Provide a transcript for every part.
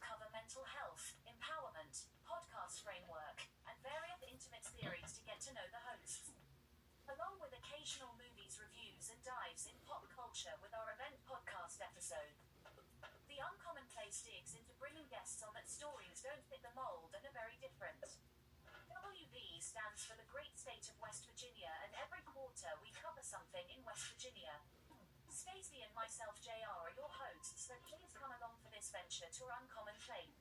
cover mental health, empowerment, podcast framework, and various intimate theories to get to know the hosts, along with occasional movies reviews and dives in pop culture with our event podcast episode. The Uncommon Place digs into bringing guests on that stories don't fit the mold and are very different. WV stands for the great state of West Virginia, and every quarter we cover something in West Virginia. Stacey and myself, JR, are your hosts, so please come along for this venture to Uncommon Place.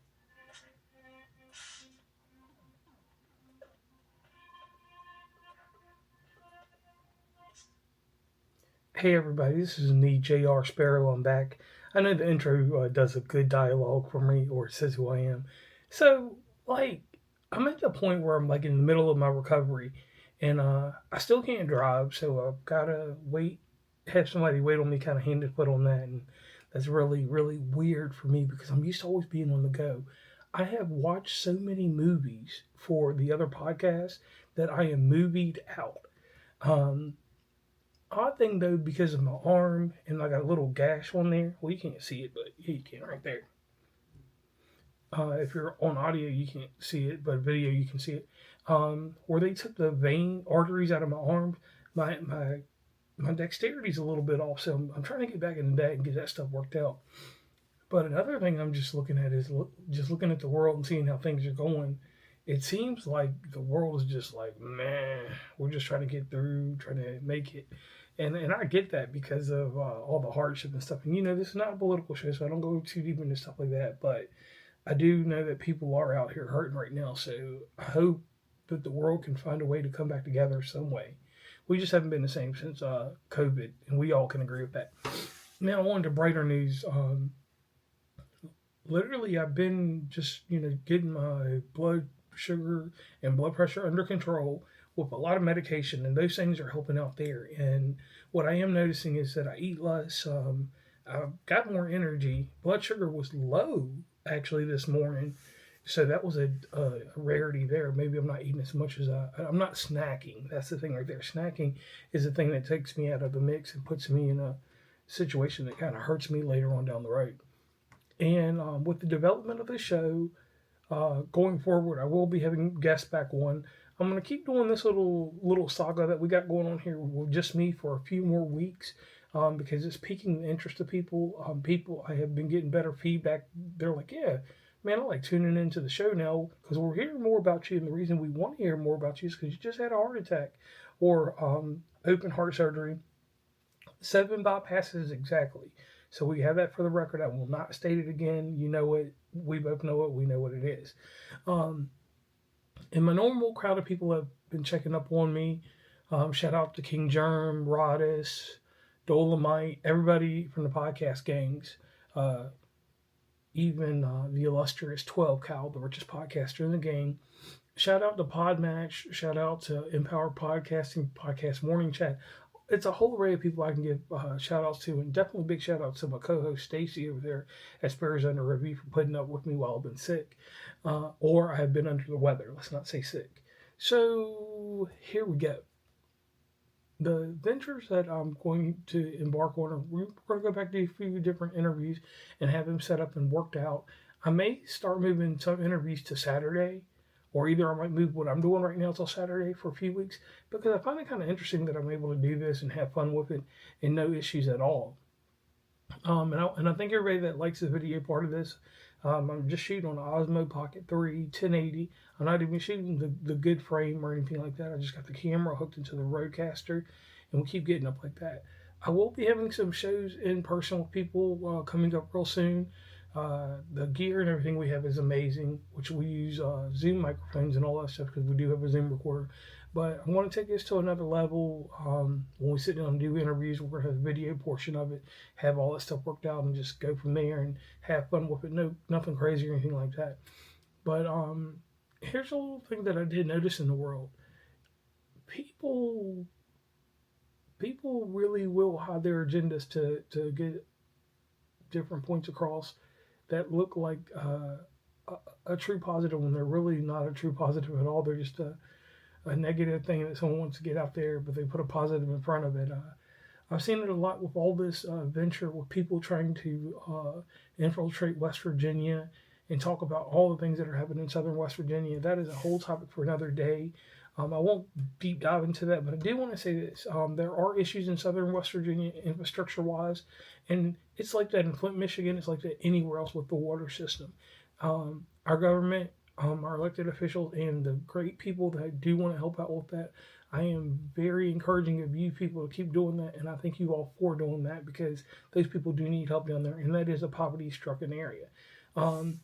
Hey everybody, this is me, J.R. Sparrow. I'm back. I know the intro does a good dialogue for me, or it says who I am. So, I'm at the point where I'm in the middle of my recovery, and I still can't drive, so I've gotta have somebody wait on me, kind of hand and foot on that, and that's really, really weird for me because I'm used to always being on the go. I have watched so many movies for the other podcasts that I am movied out. Um, Odd thing though, because of my arm and I got a little gash on there. Well, you can't see it, but yeah, you can right there. If you're on audio, you can't see it, but video you can see it. Where they took the vein arteries out of my arm, my dexterity's a little bit off, so I'm trying to get back into that and get that stuff worked out. But another thing I'm just looking at is just looking at the world and seeing how things are going. It seems like the world is just like, man, we're just trying to get through, trying to make it. And I get that because of all the hardship and stuff. And this is not a political show, so I don't go too deep into stuff like that. But I do know that people are out here hurting right now. So I hope that the world can find a way to come back together some way. We just haven't been the same since COVID, and we all can agree with that. Now on to brighter news. Literally, I've been just getting my blood sugar and blood pressure under control with a lot of medication, and those things are helping out there. And what I am noticing is that I eat less. I've got more energy. Blood sugar was low actually this morning, so that was a rarity there. Maybe I'm not eating as much as I'm not snacking. That's the thing right there. Snacking is the thing that takes me out of the mix and puts me in a situation that kind of hurts me later on down the road. And with the development of the show, going forward, I will be having guests back on. I'm going to keep doing this little saga that we got going on here with just me for a few more weeks because it's piquing the interest of people. I have been getting better feedback. They're like, yeah, man, I like tuning into the show now because we're hearing more about you. And the reason we want to hear more about you is because you just had a heart attack or open heart surgery. 7 bypasses exactly. So we have that for the record. I will not state it again. You know it. We both know it. We know what it is. And my normal crowd of people have been checking up on me. Shout out to King Germ, Rodis, Dolomite, everybody from the podcast gangs. Even the illustrious 12 Cal, the richest podcaster in the game. Shout out to Podmatch. Shout out to Empower Podcasting, Podcast Morning Chat. It's a whole array of people I can give shout outs to, and definitely big shout out to my co-host Stacey over there at Sparrows Under Review for putting up with me while I've been sick, or I have been under the weather. Let's not say sick. So here we go. The ventures that I'm going to embark on, we're going to go back to a few different interviews and have them set up and worked out. I may start moving some interviews to Saturday. Or either I might move what I'm doing right now till Saturday for a few weeks because I find it kind of interesting that I'm able to do this and have fun with it and no issues at all. And I think everybody that likes the video part of this, I'm just shooting on an Osmo Pocket 3 1080. I'm not even shooting the good frame or anything like that. I just got the camera hooked into the Rodecaster and we keep getting up like that. I will be having some shows in person with people coming up real soon. The gear and everything we have is amazing, which we use Zoom microphones and all that stuff because we do have a Zoom recorder. But I want to take this to another level. When we sit down and do interviews, we're going to have a video portion of it, have all that stuff worked out, and just go from there and have fun with it. No, nothing crazy or anything like that. But here's a little thing that I did notice in the world. People really will hide their agendas to get different points across that look like a true positive when they're really not a true positive at all. They're just a negative thing that someone wants to get out there, but they put a positive in front of it. I've seen it a lot with all this venture with people trying to infiltrate West Virginia and talk about all the things that are happening in southern West Virginia. That is a whole topic for another day. I won't deep dive into that, but I do want to say this. There are issues in southern West Virginia infrastructure wise, and it's like that in Flint, Michigan. It's like that anywhere else with the water system. Our government, our elected officials, and the great people that do want to help out with that, I am very encouraging of you people to keep doing that, and I thank you all for doing that because those people do need help down there, and that is a poverty-stricken area. Now,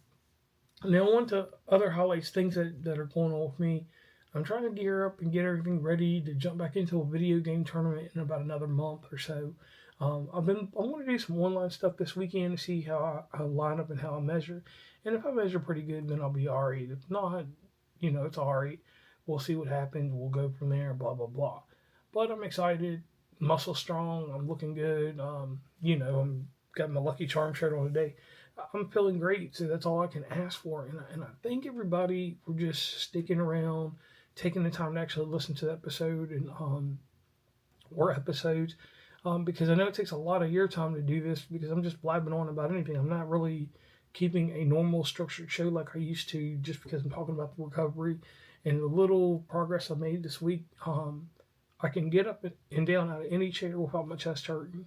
on to other highlights, things that are going on with me. I'm trying to gear up and get everything ready to jump back into a video game tournament in about another month or so. I'm going to do some online stuff this weekend to see how I line up and how I measure. And if I measure pretty good, then I'll be alright. If not, it's alright. We'll see what happens. We'll go from there, blah, blah, blah. But I'm excited, muscle strong. I'm looking good. I'm got my Lucky Charm shirt on today. I'm feeling great, so that's all I can ask for. And I thank everybody for just sticking around, taking the time to actually listen to the episode and or episodes, because I know it takes a lot of your time to do this because I'm just blabbing on about anything. I'm not really keeping a normal structured show like I used to just because I'm talking about the recovery and the little progress I made this week. I can get up and down out of any chair without my chest hurting.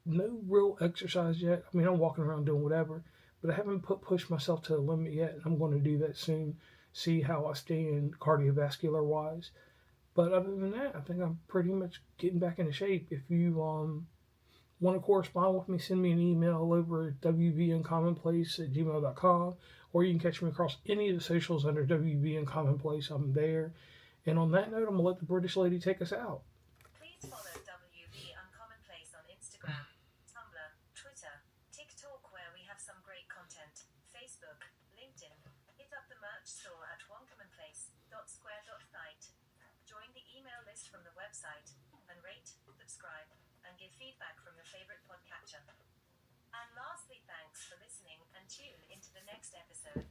No real exercise yet. I mean, I'm walking around doing whatever, but I haven't pushed myself to the limit yet. I'm going to do that soon. See how I stand cardiovascular wise. But other than that, I think I'm pretty much getting back into shape. If you want to correspond with me, send me an email over at wvuncommonplace@gmail.com, or you can catch me across any of the socials under wvuncommonplace. I'm there. And on that note, I'm going to let the British lady take us out. Please follow WV Uncommonplace on Instagram, Tumblr, Twitter, TikTok, where we have some great content, Facebook, LinkedIn. Hit up the merch store at onecommonplace.square.site. Join the email list from the website, and rate, subscribe, and give feedback from your favorite podcatcher. And lastly, thanks for listening, and tune into the next episode.